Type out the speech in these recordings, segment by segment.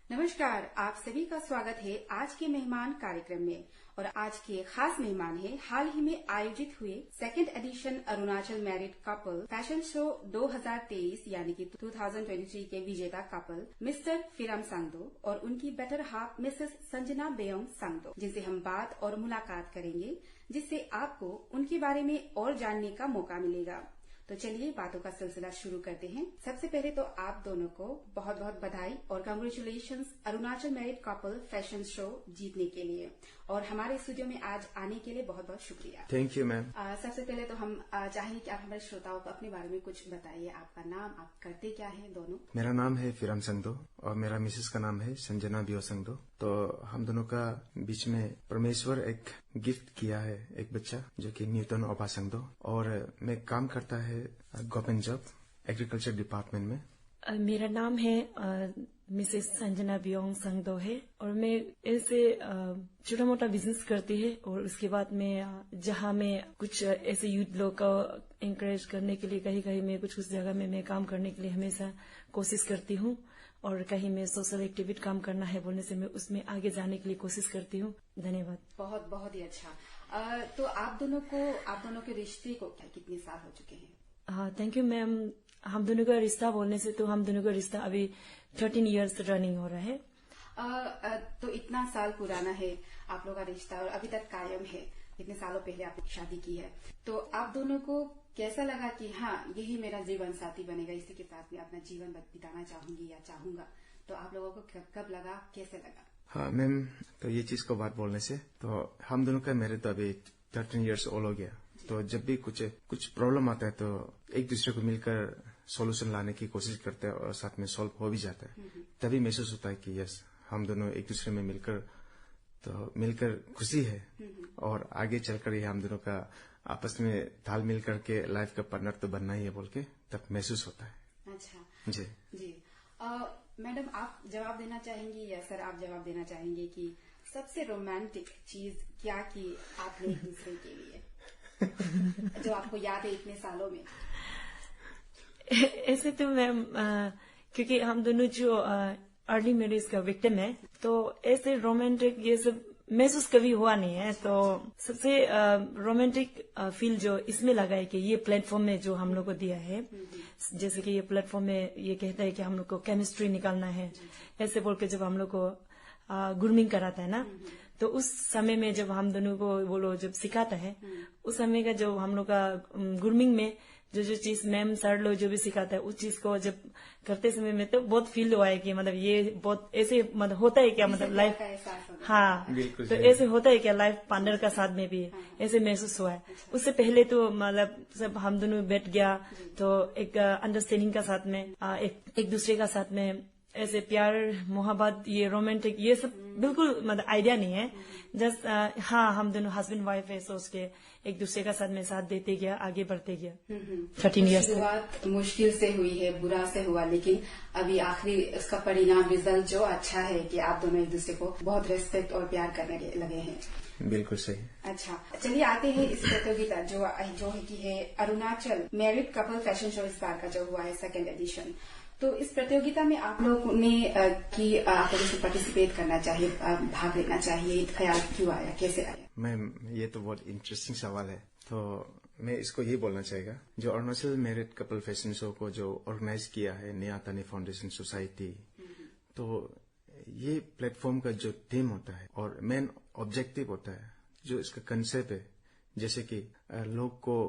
नमस्कार, आप सभी का स्वागत है आज के मेहमान कार्यक्रम में। और आज के खास मेहमान हैं हाल ही में आयोजित हुए second edition Arunachal married couple fashion show 2023 यानी कि 2023 के विजेता कपल मिस्टर फिरम संगदो और उनकी बेटर हाफ मिसेस संजना बेयोंग संगदो, जिनसे हम बात और मुलाकात करेंगे, जिससे आपको उनके बारे में और जानने का मौका मिलेगा। तो चलिए बातों का सिलसिला शुरू करते हैं। सबसे पहले तो आप दोनों को बहुत बहुत बधाई और congratulations Arunachal married couple fashion show जीतने के लिए, और हमारे स्टूडियो में आज आने के लिए बहुत बहुत शुक्रिया। Thank you ma'am. सबसे पहले तो हम चाहेंगे कि आप हमारे श्रोताओं को अपने बारे में कुछ बताइए। आपका नाम, आप करते क्या है दोनों? मेरा नाम है फिरम संगदो और मेरा मिसेस का नाम है संजना बियो संगदो। तो हम दोनों का बीच में परमेश्वर एक गिफ्ट किया है, एक बच्चा जो कि न्यूटन ओबा संगदो, और मैं काम करता है गवर्नमेंट जॉब एग्रीकल्चर डिपार्टमेंट में। मेरा नाम है मिसेस संजना बियोंग संगदो है और मैं ऐसे छोटा मोटा बिजनेस करती है। और उसके बाद मैं जहाँ मैं कुछ ऐसे यूथ लोग का इंकरेज करने के लिए कहीं कहीं मैं कुछ जगह में मैं काम करने के लिए हमेशा कोशिश करती हूँ, और कहीं मैं सोशल एक्टिविटी काम करना है बोलने से मैं उसमें आगे जाने के लिए कोशिश करती हूँ। धन्यवाद। बहुत बहुत ही अच्छा। तो आप दोनों के रिश्ते को कितने साल हो चुके हैं? हाँ, थैंक यू मैम। हम दोनों का रिश्ता बोलने से तो हम दोनों का रिश्ता अभी 13 इयर्स रनिंग हो रहा है। तो इतना साल पुराना है आप लोगों का रिश्ता और अभी तक कायम है। इतने सालों पहले आपने शादी की है, तो आप दोनों को कैसा लगा कि हाँ यही मेरा जीवन साथी बनेगा, इसी के साथ मैं अपना जीवन बिताना चाहूंगी या चाहूंगा? तो आप लोगों को कब लगा, कैसे लगा? हाँ मैम, तो ये चीज को बात बोलने से तो हम दोनों का मेरे तो अभी 13 इयर्स ओल्ड हो गया। तो जब भी कुछ प्रॉब्लम आता है तो एक दूसरे को मिलकर सॉल्यूशन लाने की कोशिश करते हैं और साथ में सॉल्व हो भी जाता है। तभी महसूस होता है कि यस, हम दोनों एक दूसरे में मिलकर खुशी है, और आगे चलकर ये हम दोनों का आपस में ताल मिल करके लाइफ का पार्टनर तो बनना ही है बोल के तब महसूस होता है। अच्छा जी जी। मैडम, आप जवाब देना चाहेंगी या सर आप जवाब देना चाहेंगे कि सबसे रोमांटिक चीज क्या की आपने एक दूसरे के लिए जो आपको याद है इतने सालों में? ऐसे तो मैम क्योंकि हम दोनों जो अर्ली मैरिज का विक्टिम है, तो ऐसे रोमांटिक ये सब महसूस कभी हुआ नहीं है। तो सबसे रोमांटिक फील जो इसमें लगा है कि ये प्लेटफॉर्म में जो हम लोग को दिया है, जैसे कि ये प्लेटफॉर्म में ये कहता है कि हम लोग को केमिस्ट्री निकालना है, ऐसे बोल के जब हम लोग को ग्रूमिंग कराता है ना, तो उस समय में जब हम दोनों को वो लोग जब सिखाता है, उस समय का जो हम लोग का ग्रूमिंग में जो चीज मैम सर लोग जो भी सिखाता है, उस चीज को जब करते समय में तो बहुत फील हुआ है कि मतलब ये बहुत ऐसे मतलब होता है क्या, मतलब लाइफ, हाँ तो ऐसे होता है क्या लाइफ पार्टनर का साथ में भी ऐसे महसूस हुआ है। उससे पहले तो मतलब सब हम दोनों बैठ गया तो एक अंडरस्टैंडिंग का साथ में एक दूसरे का साथ में ऐसे प्यार मोहब्बत ये रोमांटिक ये सब बिल्कुल मतलब आइडिया नहीं है। जस्ट हाँ हम दोनों हस्बैंड वाइफ है सोच के एक दूसरे का साथ में साथ देते गया, आगे बढ़ते गया। 13 इयर्स शुरुआत मुश्किल से हुई है, बुरा से हुआ, लेकिन अभी आखिरी उसका परिणाम रिजल्ट जो अच्छा है कि आप दोनों एक दूसरे को बहुत रेस्पेक्ट और प्यार करने लगे हैं। बिल्कुल सही। अच्छा, चलिए आते हैं इस प्रतियोगिता जो है कि है Arunachal married couple fashion show, इस बार का जो हुआ है सेकंड एडिशन। तो इस प्रतियोगिता में आप लोग ने कि आप लोग इसमें पार्टिसिपेट करना चाहिए, भाग लेना चाहिए, ख्याल क्यों आया, कैसे आया? मैम ये तो बहुत इंटरेस्टिंग सवाल है। तो मैं इसको ये बोलना चाहेगा, जो Arunachal married couple fashion show को जो ऑर्गेनाइज किया है नया तानी फाउंडेशन सोसाइटी, तो ये प्लेटफॉर्म का जो थीम होता है और मेन ऑब्जेक्टिव होता है, जो इसका कंसेप्ट है, जैसे कि लोग को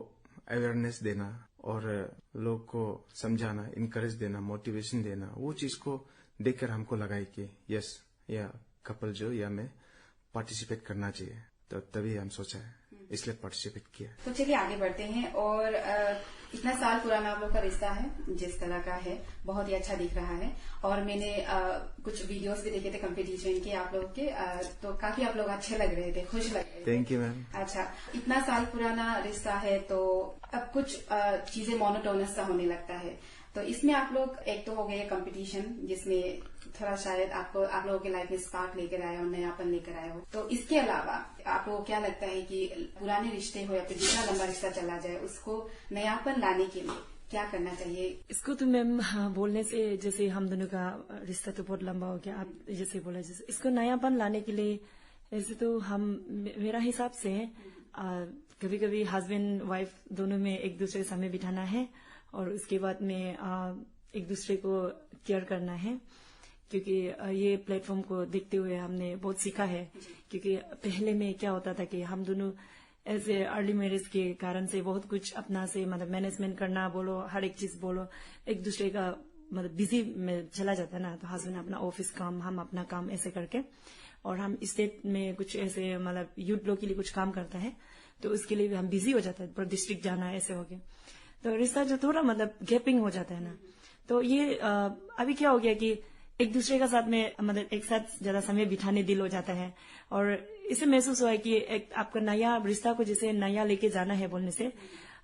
अवेयरनेस देना और लोग को समझाना, इनकरेज देना, मोटिवेशन देना, वो चीज को देखकर हमको लगा कि यस या कपल जो या मैं पार्टिसिपेट करना चाहिए, तो तभी हम सोचा है, इसलिए पार्टिसिपेट किया। तो चलिए आगे बढ़ते हैं। और इतना साल पुराना आप लोग का रिश्ता है, जिस तरह का है बहुत ही अच्छा दिख रहा है। और मैंने कुछ वीडियोस भी देखे थे कंपटीशन के आप लोग के, तो काफी आप लोग अच्छे लग रहे थे, खुश लग रहे थे। Thank you ma'am. अच्छा, इतना साल पुराना रिश्ता है तो अब कुछ चीजें मोनोटोनस सा होने लगता है, तो इसमें आप लोग एक तो हो गए कंपटीशन जिसमें थोड़ा शायद आप लोगों के लाइफ में स्पार्क लेकर आया हो, नयापन लेकर आया हो, तो इसके अलावा आपको क्या लगता है कि पुराने रिश्ते हो या फिर जितना लंबा रिश्ता चला जाए उसको नयापन लाने के लिए क्या करना चाहिए? इसको तो मैम बोलने से जैसे हम दोनों का रिश्ता तो बहुत लंबा हो गया, आप जैसे बोला, जैसे इसको नयापन लाने के लिए ऐसे तो हम, मेरा हिसाब से कभी कभी हस्बैंड वाइफ दोनों में एक दूसरे के सामने बिठाना है और उसके बाद में एक दूसरे को केयर करना है, क्योंकि ये प्लेटफॉर्म को देखते हुए हमने बहुत सीखा है। क्योंकि पहले में क्या होता था कि हम दोनों ऐसे अर्ली मैरिज के कारण से बहुत कुछ अपना से मतलब मैनेजमेंट करना बोलो, हर एक चीज बोलो, एक दूसरे का मतलब बिजी में चला जाता है ना। तो हस्बैंड अपना ऑफिस काम, हम अपना काम, ऐसे करके, और हम स्टेट में कुछ ऐसे मतलब यूथ लोग के लिए कुछ काम करता है, तो उसके लिए भी हम बिजी हो जाते हैं, पर डिस्ट्रिक्ट जाना है, ऐसे हो गया, तो रिश्ता जो थोड़ा मतलब गैपिंग हो जाता है ना। तो ये अभी क्या हो गया कि एक दूसरे का साथ में मतलब एक साथ ज्यादा समय बिठाने दिल हो जाता है, और इसे महसूस हुआ है कि एक आपका नया रिश्ता को जैसे नया लेके जाना है बोलने से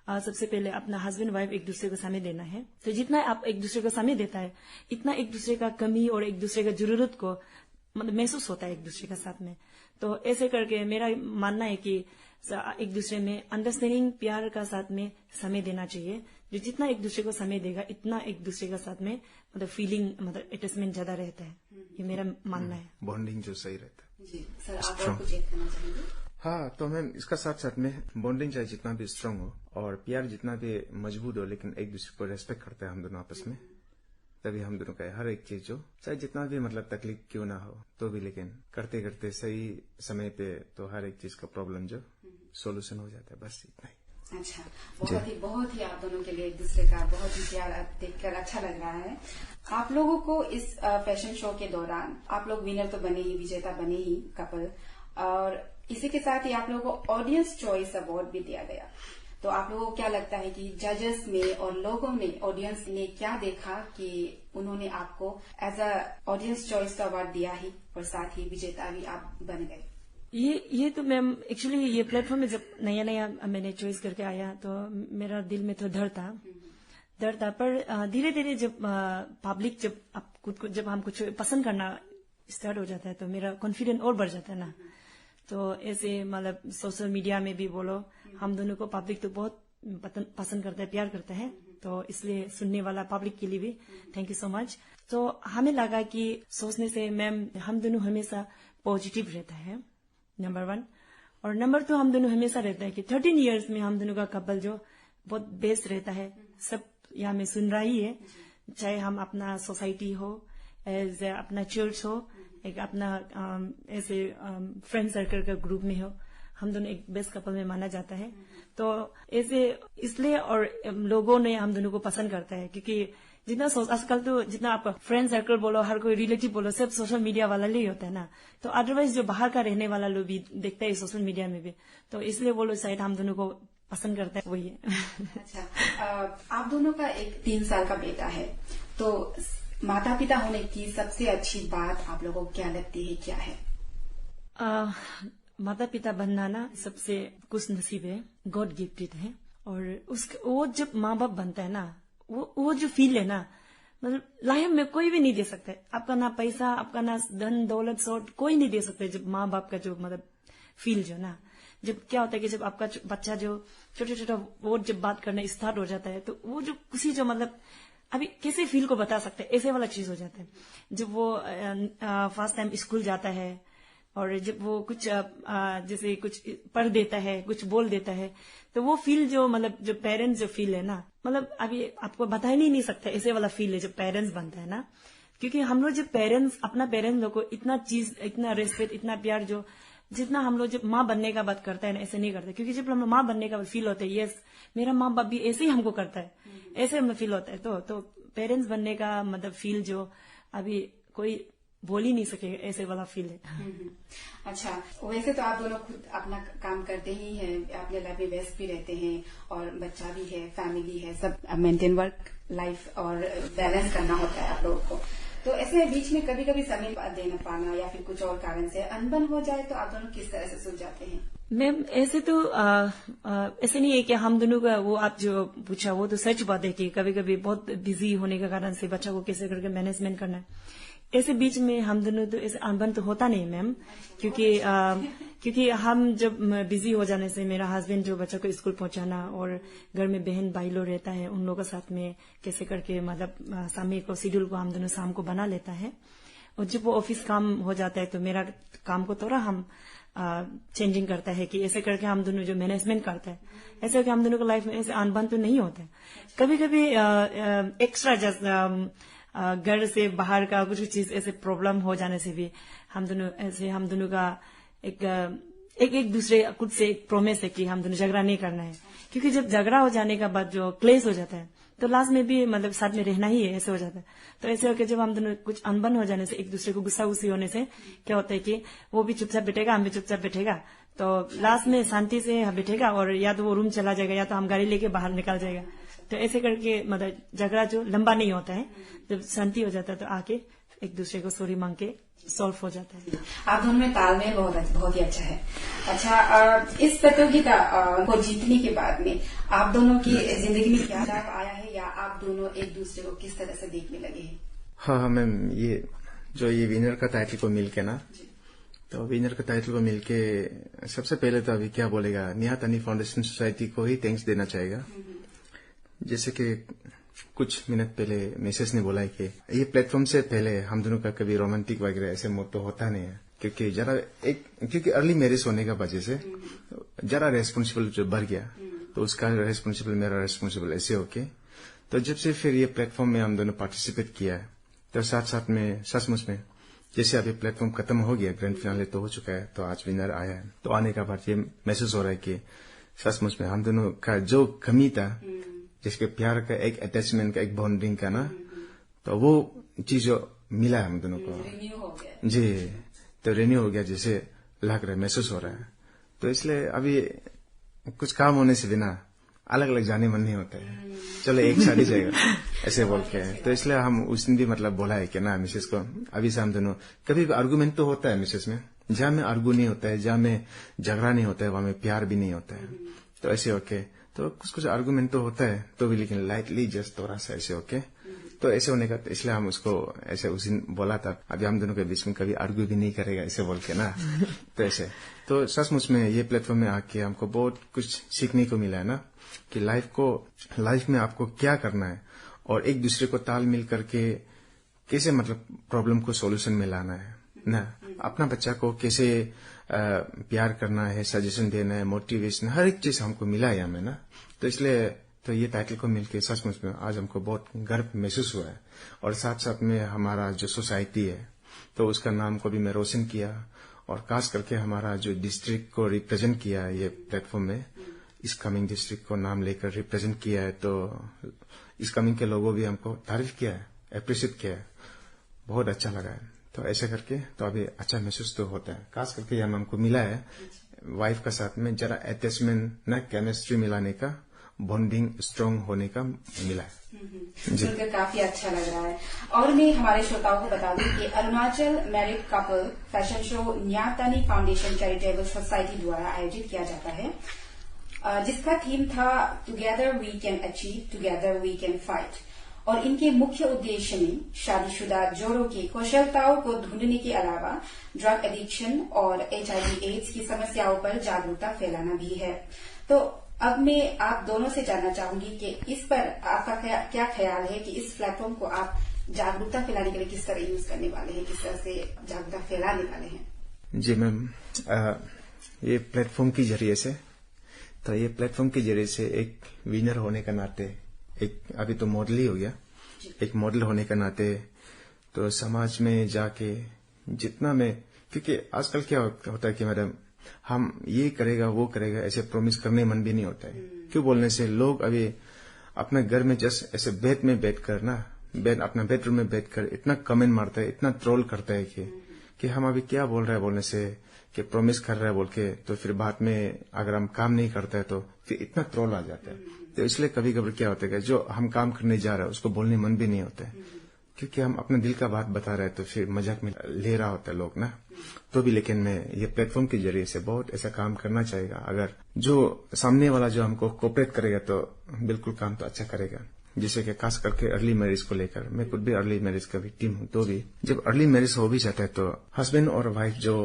सबसे पहले अपना हस्बैंड वाइफ एक दूसरे को समय देना है। तो जितना आप एक दूसरे को समय देता है, इतना एक दूसरे का कमी और एक दूसरे का जरूरत को मतलब महसूस होता है एक दूसरे का साथ में। तो ऐसे करके मेरा मानना है कि एक दूसरे में अंडरस्टैंडिंग, प्यार का साथ में समय देना चाहिए। जो जितना एक दूसरे को समय देगा, इतना एक दूसरे का साथ में मतलब फीलिंग, मतलब अटैचमेंट ज्यादा रहता है। ये मेरा मानना है, बॉन्डिंग जो सही रहता है। जी सर, आप और कुछ ऐड करना चाहेंगे? हाँ, तो मैम इसका साथ साथ में बॉन्डिंग चाहे जितना भी स्ट्रांग हो और प्यार जितना भी मजबूत हो, लेकिन एक दूसरे को रेस्पेक्ट करते हैं हम दोनों आपस में, तभी हम दोनों का हर एक चीज जो चाहे जितना भी मतलब तकलीफ क्यों ना हो तो भी, लेकिन करते करते सही समय पे तो हर एक चीज का प्रॉब्लम जो सोल्यूशन हो जाता है, बस इतना ही। अच्छा, बहुत ही आप दोनों के लिए एक दूसरे का बहुत ही प्यार देखकर अच्छा लग रहा है। आप लोगों को इस फैशन शो के दौरान आप लोग विनर तो बने ही, विजेता बने ही कपल, और इसी के साथ ही आप लोगों को ऑडियंस चॉइस अवार्ड भी दिया गया। तो आप लोगों को क्या लगता है कि जजेस में और लोगों ने, ऑडियंस ने क्या देखा कि उन्होंने आपको एज अ ऑडियंस चॉइस का अवार्ड दिया ही और साथ ही विजेता भी आप बन गए? ये तो मैम एक्चुअली ये प्लेटफॉर्म में जब नया नया मैंने चॉइस करके आया तो मेरा दिल में तो डर था, पर धीरे धीरे जब पब्लिक, जब हम कुछ पसंद करना स्टार्ट हो जाता है तो मेरा कॉन्फिडेंस और बढ़ जाता है ना। तो ऐसे मतलब सोशल मीडिया में भी बोलो, हम दोनों को पब्लिक तो बहुत पसंद करता है, प्यार करता है, तो इसलिए सुनने वाला पब्लिक के लिए भी थैंक यू सो मच। तो हमें लगा कि सोचने से मैम हम दोनों हमेशा पॉजिटिव रहता है, नंबर 1, और नंबर 2 हम दोनों हमेशा रहता है कि 13 इयर्स में हम दोनों का कपल जो बहुत बेस्ट रहता है। सब यहाँ में सुन रहा ही है, चाहे हम अपना सोसाइटी हो, एज अपना चर्च हो, एक अपना ऐसे फ्रेंड सर्कल का ग्रुप में हो, हम दोनों एक बेस्ट कपल में माना जाता है। तो ऐसे इसलिए और लोगों ने हम दोनों को पसंद करता है, क्योंकि जितना आजकल तो जितना आपका फ्रेंड सर्कल बोलो, हर कोई रिलेटिव बोलो, सब सोशल मीडिया वाला ही होता है ना। तो अदरवाइज जो बाहर का रहने वाला लोग भी देखता है सोशल मीडिया में भी, तो इसलिए वो लोग शायद हम दोनों को पसंद करता है, वही है। अच्छा, आप दोनों का एक 3 साल का बेटा है, तो माता पिता होने की सबसे अच्छी बात आप लोगों को क्या लगती है, क्या है? माता पिता बनना ना सबसे खुश नसीब है, गॉड गिफ्टेड है, और वो जब माँ बाप बनता है ना, वो जो फील है ना, मतलब लाइफ में कोई भी नहीं दे सकता है। आपका ना पैसा, आपका ना धन दौलत शॉर्ट कोई नहीं दे सकता है। जब माँ बाप का जो मतलब फील जो ना, जब क्या होता है कि जब आपका बच्चा जो छोटा छोटा वो जब बात करना स्टार्ट हो जाता है, तो वो जो खुशी जो मतलब अभी कैसे फील को बता सकते हैं, ऐसे वाला चीज हो जाता है। जब वो फर्स्ट टाइम स्कूल जाता है और जब वो कुछ जैसे कुछ पढ़ देता है, कुछ बोल देता है, तो वो फील जो मतलब जो पेरेंट्स जो फील है ना, मतलब अभी आपको बता ही नहीं सकता, ऐसे वाला फील है जब पेरेंट्स बनता है ना। क्योंकि हम लोग जब पेरेंट्स अपना पेरेंट्स लोग को इतना चीज, इतना रेस्पेक्ट, इतना प्यार, जो जितना हम लोग जब माँ बनने का बात करता है ना, ऐसे नहीं करते। क्योंकि जब हम लोग माँ बनने का फील होता है, यस मेरा माँ बाप भी ऐसे ही हमको करता है, ऐसे हमें फील होता है। तो पेरेंट्स बनने का मतलब फील जो अभी कोई बोल ही नहीं सके, ऐसे वाला फील है। अच्छा, वैसे तो आप दोनों खुद अपना काम करते ही हैं, अपने लाइफ में व्यस्त भी रहते हैं और बच्चा भी है, फैमिली है, सब मेंटेन वर्क लाइफ और बैलेंस करना होता है आप लोगों को। तो ऐसे बीच में कभी कभी समय देना पाना या फिर कुछ और कारण से अनबन हो जाए, तो आप दोनों किस तरह से सुलझाते हैं? मैम ऐसे तो ऐसे नहीं है कि हम दोनों का, वो आप जो पूछा वो तो सच बात है कि कभी कभी बहुत बिजी होने के कारण से बच्चा को कैसे करके मैनेजमेंट करना है। ऐसे बीच में हम दोनों तो ऐसे अनबन तो होता नहीं मैम, क्योंकि हम जब बिजी हो जाने से मेरा हस्बैंड जो बच्चा को स्कूल पहुंचाना और घर में बहन भाई लोग रहता है, उन लोगों के साथ में कैसे करके मतलब समय को शेड्यूल को हम दोनों शाम को बना लेता है। और जब वो ऑफिस काम हो जाता है तो मेरा काम को थोड़ा हम चेंजिंग करता है कि ऐसे करके हम दोनों जो मैनेजमेंट करता है, ऐसे करके हम दोनों को लाइफ में ऐसे अनबन तो नहीं होता है। कभी कभी एक्स्ट्रा घर से बाहर का कुछ चीज ऐसे प्रॉब्लम हो जाने से भी हम दोनों का एक दूसरे खुद से एक प्रॉमिस है कि हम दोनों झगड़ा नहीं करना है, क्योंकि जब झगड़ा हो जाने के बाद जो क्लेश हो जाता है तो लास्ट में भी मतलब साथ में रहना ही है, ऐसे हो जाता है। तो ऐसे होकर जब हम दोनों कुछ अनबन हो जाने से, एक दूसरे को गुस्सा गुस्सी होने से क्या होता है कि वो भी चुपचाप बैठेगा, हम भी चुपचाप बैठेगा, तो लास्ट में शांति से बैठेगा और या तो वो रूम चला जाएगा या तो हम गाड़ी लेके बाहर निकल जाएगा। तो ऐसे करके मतलब झगड़ा जो लंबा नहीं होता है, जब शांति हो जाता है तो आके एक दूसरे को सॉरी मांग के सॉल्व हो जाता है। आप दोनों में तालमेल बहुत ही अच्छा है। अच्छा, इस प्रतियोगिता को जीतने के बाद में आप दोनों की जिंदगी में क्या बदलाव आया है, या आप दोनों एक दूसरे को किस तरह से देखने लगे हैं? हाँ मैम, ये विनर का टाइटल को मिलके ना, तो विनर का टाइटल को मिलके सबसे पहले तो अभी क्या बोलेगा, निहातानी फाउंडेशन सोसाइटी को ही थैंक्स देना चाहेगा। जैसे कि कुछ मिनट पहले मिसेस ने बोला है कि ये प्लेटफॉर्म से पहले हम दोनों का कभी रोमांटिक वगैरह ऐसे मोड तो होता नहीं है, क्योंकि अर्ली मैरिज होने का वजह से जरा रेस्पॉन्सिबल जो बढ़ गया, तो उसका रेस्पॉन्सिबल मेरा रेस्पॉन्सिबल ऐसे होके, तो जब से फिर ये प्लेटफॉर्म में हम दोनों पार्टिसिपेट किया है, तो साथ साथ में सचमुच में जैसे अभी प्लेटफॉर्म खत्म हो गया, ग्रैंड फिनाले तो हो चुका है, तो आज विनर आया है, तो आने का बाद ये महसूस हो रहा है कि सचमुच में हम दोनों का जो कमी था, जिसके प्यार का एक अटैचमेंट का एक बॉन्डिंग का ना, तो वो चीज मिला है हम दोनों को। रिन्यू हो गया जी, तो रिन्यू हो गया जैसे लग रहा है, महसूस हो रहा है। तो इसलिए अभी कुछ काम होने से बिना अलग अलग जाने मन नहीं होता है, चलो एक साथ ही जाएगा ऐसे बोल के। तो इसलिए हम उस दिन भी मतलब बोला है कि ना मिसेस को, अभी से हम दोनों कभी भी आर्गूमेंट तो होता है मिसेस में, जहां में आर्गू नहीं होता है, जहां में झगड़ा नहीं होता है, वहां में प्यार भी नहीं होता है। तो ऐसे होके तो कुछ आर्गूमेंट तो होता है, तो भी लेकिन लाइटली जस्ट थोड़ा सा ऐसे होके, तो ऐसे होने का, इसलिए हम उसको ऐसे उस दिन बोला था, अभी हम दोनों के बीच में कभी आर्ग्यू भी नहीं करेगा ऐसे बोल के ना। तो ऐसे तो सचमुच में ये प्लेटफॉर्म में आके हमको बहुत कुछ सीखने को मिला है ना, कि लाइफ में आपको क्या करना है और एक दूसरे को तालमेल करके कैसे मतलब प्रॉब्लम को सॉल्यूशन में लाना है ना, अपना बच्चा को कैसे प्यार करना है, सजेशन देना है, मोटिवेशन, हर एक चीज हमको मिला है हमें ना। तो इसलिए तो ये टाइटल को मिलके सचमुच में आज हमको बहुत गर्व महसूस हुआ है। और साथ साथ में हमारा जो सोसाइटी है, तो उसका नाम को भी मैं रोशन किया, और खास करके हमारा जो डिस्ट्रिक्ट को रिप्रेजेंट किया है ये प्लेटफॉर्म में, इस कमिंग डिस्ट्रिक्ट को नाम लेकर रिप्रेजेंट किया है, तो इस कमिंग के लोगों भी हमको तारीफ किया है, अप्रिशिएट किया है, बहुत अच्छा लगा है। तो ऐसे करके तो अभी अच्छा महसूस तो होता है, खास करके यह हमको मिला है वाइफ का साथ में जरा अटैचमेंट न केमिस्ट्री मिलाने का, बॉन्डिंग स्ट्रांग होने का मिला है। सुनकर काफी अच्छा लग रहा है। और मैं हमारे श्रोताओं को बता दूं कि Arunachal married couple fashion show Nyatani foundation charitable society द्वारा आयोजित किया जाता है, जिसका थीम था together we can achieve, together we can fight. और इनके मुख्य उद्देश्य में शादीशुदा जोड़ों की कौशलताओं को ढूंढने के अलावा ड्रग एडिक्शन और HIV एड्स की समस्याओं पर जागरूकता फैलाना भी है। तो अब मैं आप दोनों से जानना चाहूंगी कि इस पर आपका क्या ख्याल है कि इस प्लेटफॉर्म को आप जागरूकता फैलाने के लिए किस तरह यूज करने वाले हैं, किस तरह से जागरूकता फैलाने वाले हैं? जी मैम, ये प्लेटफॉर्म के जरिए से, तो ये प्लेटफॉर्म के जरिए से एक विनर होने का नाते, एक अभी तो मॉडल ही हो गया, एक मॉडल होने का नाते तो समाज में जाके जितना मैं, क्योंकि आजकल क्या होता है कि मैडम हम ये करेगा वो करेगा ऐसे प्रॉमिस करने मन भी नहीं होता है। क्यों बोलने से लोग अभी अपने घर में जस्ट ऐसे बेड में बैठकर ना, अपना बेडरूम में बैठकर इतना कमेंट मारता है, इतना ट्रोल करता है कि हम अभी क्या बोल रहे हैं बोलने से, कि प्रॉमिस कर रहा है बोल के, तो फिर बाद में अगर हम काम नहीं करते हैं तो फिर इतना ट्रोल आ जाता है। तो इसलिए कभी कभी क्या होता है, जो हम काम करने जा रहे हैं उसको बोलने मन भी नहीं होता है, क्योंकि हम अपने दिल का बात बता रहे हैं, तो फिर मजाक में ले रहा होता है लोग ना। तो भी लेकिन मैं ये प्लेटफॉर्म के जरिए से बहुत ऐसा काम करना चाहेगा, अगर जो सामने वाला जो हमको कोऑपरेट करेगा तो बिल्कुल काम तो अच्छा करेगा, जैसे कि खास करके अर्ली मैरिज को लेकर, मैं खुद भी अर्ली मैरिज का विक्टिम हूँ, तो भी जब अर्ली मैरिज हो भी जाता है तो हस्बैंड और वाइफ जो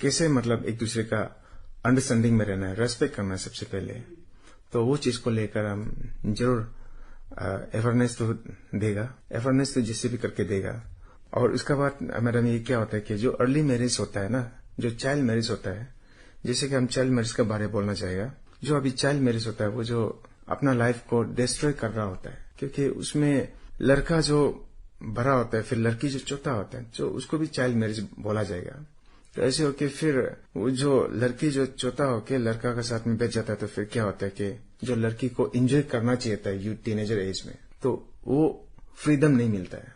कैसे मतलब एक दूसरे का अंडरस्टैंडिंग में रहना है, रेस्पेक्ट करना है सबसे पहले, तो वो चीज को लेकर हम जरूर अवेयरनेस तो देगा, अवेयरनेस तो जिससे भी करके देगा। और उसके बाद मैडम ये क्या होता है कि जो अर्ली मैरिज होता है ना, जो चाइल्ड मैरिज होता है, जैसे कि हम चाइल्ड मैरिज के बारे में बोलना चाहेगा, जो अभी चाइल्ड मैरिज होता है वो जो अपना लाइफ को डिस्ट्रॉय कर रहा होता है, क्योंकि उसमें लड़का जो बड़ा होता है फिर लड़की जो छोटा होता है, जो उसको भी चाइल्ड मैरिज बोला जाएगा। तो ऐसे होके फिर वो जो लड़की जो छोटा होके लड़का के साथ में बैठ जाता है, तो फिर क्या होता है कि जो लड़की को एंजॉय करना चाहिए था यूथ टीनेजर एज में, तो वो फ्रीडम नहीं मिलता है,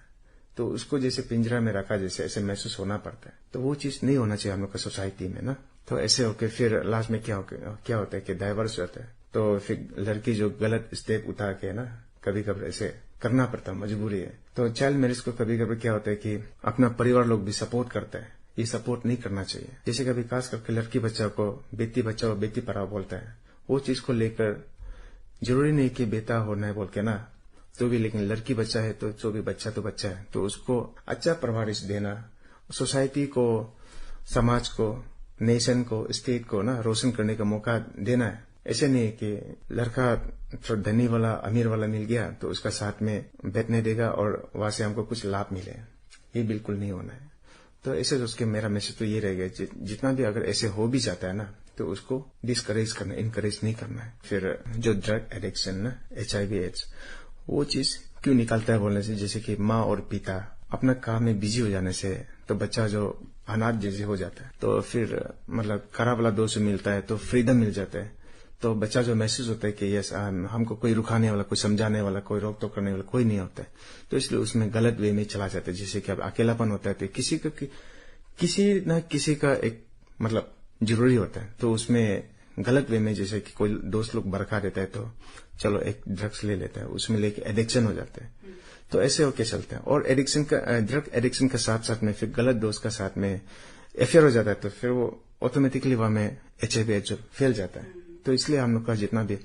तो उसको जैसे पिंजरा में रखा जैसे ऐसे महसूस होना पड़ता है। तो वो चीज नहीं होना चाहिए हम लोग का सोसाइटी में ना। तो ऐसे होके फिर लास्ट में क्या होता है कि डाइवर्स होता है, तो फिर लड़की जो गलत स्टेप उठा के ना कभी कभी ऐसे करना पड़ता है, मजबूरी है। तो चाइल्ड मैरिज को कभी कभी क्या होता है कि अपना परिवार लोग भी सपोर्ट करता है, ये सपोर्ट नहीं करना चाहिए। जैसे कभी खास करके लड़की बच्चा को बेटी बचाओ बेटी पढ़ाओ बोलता है, वो चीज को लेकर जरूरी नहीं कि बेटा होना है बोल के ना, तो भी लेकिन लड़की बच्चा है तो जो भी बच्चा तो बच्चा है, तो उसको अच्छा परवरिश देना, सोसाइटी को, समाज को, नेशन को, स्टेट को ना रोशन करने का मौका देना है। ऐसे नहीं कि लड़का थोड़ा धनी वाला अमीर वाला मिल गया तो उसका साथ में बैठने देगा और वहां से हमको कुछ लाभ मिले, ये बिल्कुल नहीं होना है। तो ऐसे उसके मेरा मैसेज तो ये रहेगा, जितना भी अगर ऐसे हो भी जाता है ना तो उसको डिस्करेज करना, इनकरेज नहीं करना है। फिर जो ड्रग एडिक्शन ना, HIV एड्स, वो चीज क्यों निकलता है बोलने से, जैसे कि माँ और पिता अपना काम में बिजी हो जाने से तो बच्चा जो अनाथ जैसे हो जाता है, तो फिर मतलब खराब वाला दोस्त मिलता है तो फ्रीडम मिल जाता है, तो बच्चा जो महसूस होता है कि यस हमको कोई रुकाने वाला, कोई समझाने वाला, कोई रोक टोक करने वाला कोई नहीं होता है, तो इसलिए उसमें गलत वे में चला जाता है। जैसे कि अब अकेलापन होता है तो किसी न किसी का एक मतलब जरूरी होता है, तो उसमें गलत वे में जैसे कि कोई दोस्त लोग बरखा देता है तो चलो एक ड्रग्स ले लेता है, उसमें लेके एडिक्शन हो जाता है, तो ऐसे होके चलता है। और एडिक्शन का ड्रग एडिक्शन के साथ साथ में फिर गलत दोस्त का साथ में अफेयर हो जाता है, तो फिर वो ऑटोमेटिकली वहां में HIV एड्स फैल जाता है। तो इसलिए हम लोग का जितना भी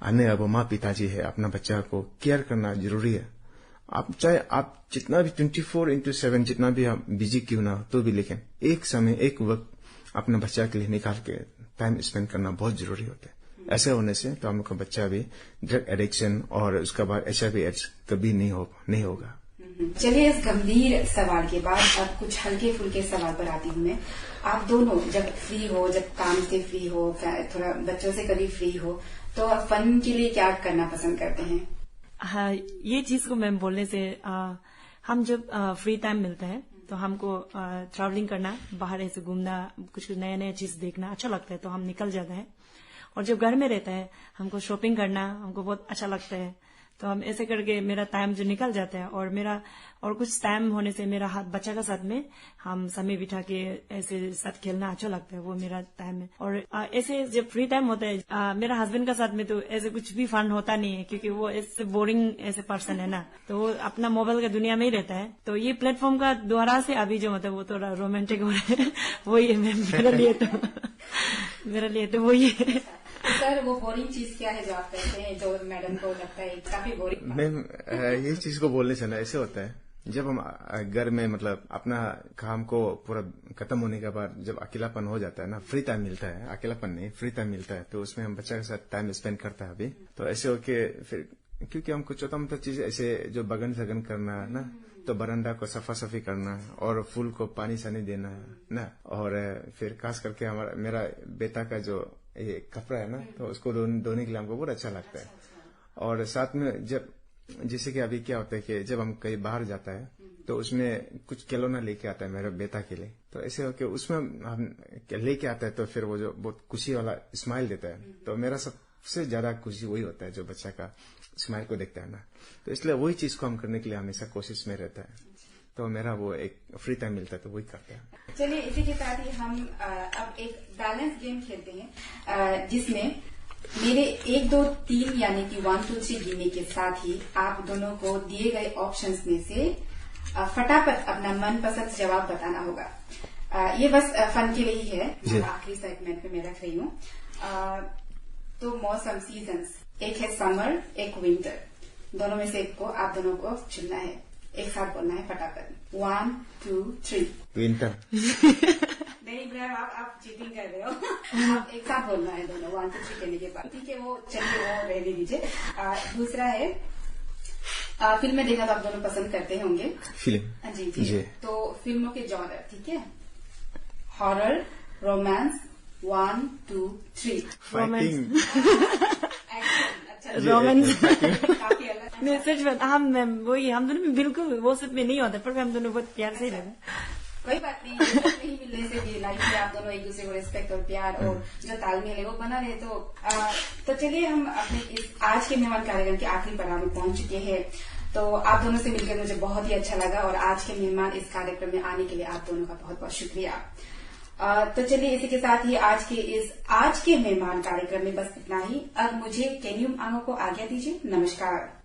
अन्य अब माँ पिताजी है, अपना बच्चा को केयर करना जरूरी है। आप चाहे आप जितना भी 24/7 जितना भी आप बिजी क्यों ना हो, तो भी लेकिन एक समय एक वक्त अपना बच्चा के लिए निकाल के टाइम स्पेंड करना बहुत जरूरी होता है। ऐसे होने से तो हम लोग का बच्चा भी ड्रग एडिक्शन और उसके बाद HIV एड्स कभी नहीं होगा। चलिए इस गंभीर सवाल के बाद अब कुछ हल्के फुल्के सवाल पर आती हूँ मैं। आप दोनों जब फ्री हो, जब काम से फ्री हो, थोड़ा बच्चों से कभी फ्री हो, तो फन के लिए क्या करना पसंद करते हैं? हाँ, ये चीज को मैं बोलने से हम जब फ्री टाइम मिलता है तो हमको ट्रैवलिंग करना, बाहर ऐसे घूमना, कुछ नया नया चीज देखना अच्छा लगता है, तो हम निकल जाते हैं। और जब घर में रहता है हमको शॉपिंग करना हमको बहुत अच्छा लगता है, तो हम ऐसे करके मेरा टाइम जो निकल जाता है। और मेरा और कुछ टाइम होने से मेरा हाथ बच्चा का साथ में हम समय बिठा के ऐसे साथ खेलना अच्छा लगता है, वो मेरा टाइम है। और ऐसे जब फ्री टाइम होता है मेरा हस्बैंड का साथ में तो ऐसे कुछ भी फन होता नहीं है, क्योंकि वो ऐसे बोरिंग ऐसे पर्सन है ना, तो वो अपना मोबाइल का दुनिया में ही रहता है। तो ये प्लेटफॉर्म का द्वारा से अभी जो मतलब वो थोड़ा रोमांटिक हो रहा है वही है मेरे लिए तो वही है। सर वो बोरिंग चीज क्या है जो आप कहते हैं, जो मैडम को लगता है काफी बोरिंग? मैम ये चीज को बोलने से ना ऐसे होता है, जब हम घर में मतलब अपना काम को पूरा खत्म होने के बाद जब अकेलापन हो जाता है ना, फ्री टाइम मिलता है, अकेलापन नहीं फ्री टाइम मिलता है, तो उसमें हम बच्चा के साथ टाइम स्पेंड करता है अभी। तो ऐसे होके फिर क्योंकि हमको छोटा मोटा चीज ऐसे जो बगन सगन करना ना, तो बरंडा को सफा सफी करना और फूल को पानी सानी देना ना, और फिर खास करके मेरा बेटा का जो ये कपड़ा है ना, तो उसको धोने के लिए हमको बहुत अच्छा लगता है। और साथ में जब जैसे कि अभी क्या होता है कि जब हम कहीं बाहर जाता है तो उसमें कुछ खिलौना लेके आता है मेरे बेटा के लिए, तो ऐसे होके उसमें हम लेके आता है, तो फिर वो जो बहुत खुशी वाला स्माइल देता है, तो मेरा सबसे ज्यादा खुशी वही होता है जो बच्चा का स्माइल को देखता है ना। तो इसलिए वही चीज को हम करने के लिए हमेशा कोशिश में रहता है, तो मेरा वो एक फ्री टाइम मिलता है तो वही करते हैं। चलिए इसी के साथ ही हम अब एक बैलेंस गेम खेलते हैं, जिसमें मेरे 1 2 3 यानी कि 1 2 3 गिनने के साथ ही आप दोनों को दिए गए ऑप्शंस में से फटाफट अपना मनपसंद जवाब बताना होगा। ये बस फन के लिए ही है, आखिरी सेगमेंट में मैं रख रही हूँ। तो मौसम सीजन्स, एक है समर एक विंटर, दोनों में से एक को आप दोनों को चुनना है, एक साथ बोलना है फटाफट। 1, 2, 3। विंटर। नहीं इब्राहिम, आप चीटिंग कर रहे हो। आप एक साथ बोलना है दोनों 1, 2, 3 कहने के बाद। ठीक है, वो चलिए वो रहने दीजिए। दूसरा है फिल्में देखना तो आप दोनों पसंद करते होंगे। फिल्म जी। तो फिल्मों के जॉनर, ठीक है, हॉरर, रोमांस। 1, 2, 3। फाइटिंग। रोमांस। काफी अलग। नहीं सच बात, हम दोनों में बिल्कुल वो सब में नहीं होता, पर हम दोनों बहुत प्यार से रहते। कोई बात नहीं, नहीं मिलने से भी लाइफ में आप दोनों एक दूसरे को रिस्पेक्ट और प्यार और जो तालमेल है वो बना रहे। तो चलिए हम अपने इस आज के मेहमान कार्यक्रम के आखिरी पड़ाव में पहुंच चुके हैं। तो आप दोनों से मिलकर मुझे बहुत ही अच्छा लगा और आज के मेहमान इस कार्यक्रम में आने के लिए आप दोनों का बहुत बहुत शुक्रिया। तो चलिए इसी के साथ ही आज के मेहमान कार्यक्रम में बस इतना ही। अब मुझे केनियम आंगों को आज्ञा दीजिए। नमस्कार।